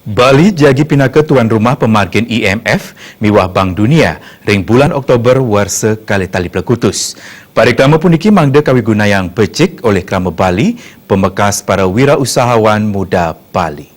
Bali jagi pinaka tuan rumah pemargin IMF miwah Bank Dunia ring bulan Oktober warsa kali tali pelekutus. Parikrama puniki mangda kawiguna yang becik oleh Krama Bali, pemekas para wirausahawan muda Bali.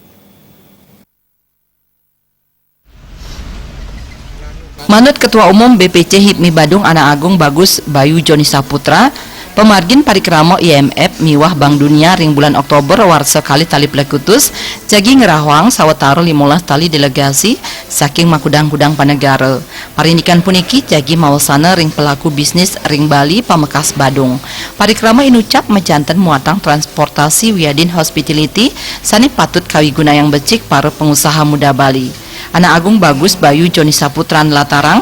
Manut Ketua Umum BPC HIPMI Badung Anak Agung Bagus Bayu Joni Saputra, pemargin parikrama IMF miwah Bank Dunia ring bulan Oktober warsa kali tali pelekutus jagi ngerahwang sawetara 15 tali delegasi saking makudang-kudang panegara. Parindikan puniki jagi mawasana ring pelaku bisnis ring Bali pamekas Badung. Parikrama inucap mejanten muatang transportasi wiadin hospitality sani patut kawiguna yang becik para pengusaha muda Bali. Anak Agung Bagus Bayu Joni Saputran Latarang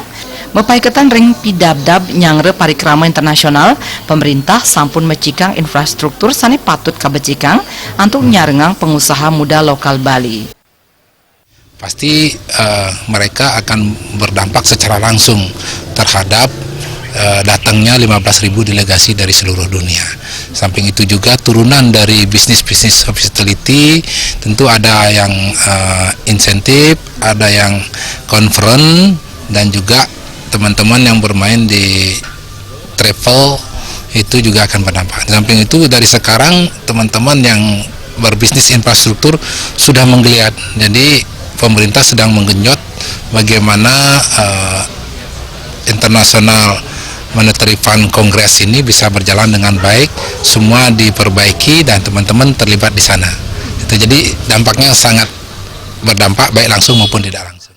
mepaiketan ring pidabdab nyangre parikrama internasional, pemerintah sampun mecikang infrastruktur sani patut kabecikang untuk nyarengang pengusaha muda lokal Bali. Pasti mereka akan berdampak secara langsung terhadap datangnya 15.000 delegasi dari seluruh dunia. Samping itu juga turunan dari bisnis-bisnis hospitality, tentu ada yang insentif, ada yang conference, dan juga teman-teman yang bermain di travel itu juga akan berdampak. Samping itu dari sekarang teman-teman yang berbisnis infrastruktur sudah menggeliat. Jadi pemerintah sedang menggenjot bagaimana internasional Monetary Fund Kongres ini bisa berjalan dengan baik, semua diperbaiki dan teman-teman terlibat di sana. Jadi dampaknya sangat berdampak baik langsung maupun tidak langsung.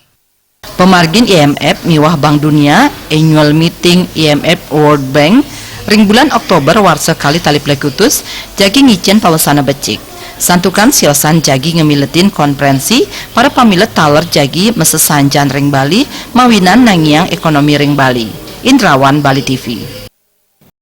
Pemargin IMF miwah Bank Dunia Annual Meeting IMF World Bank ring bulan Oktober warsa kali tali pelekutus jagi ngicen pawasana becik. Santukan siosan jagi ngemiletin konferensi para pamilet taler jagi mesesanjan ring Bali mawinan nangiang ekonomi ring Bali. Indrawan, Bali TV.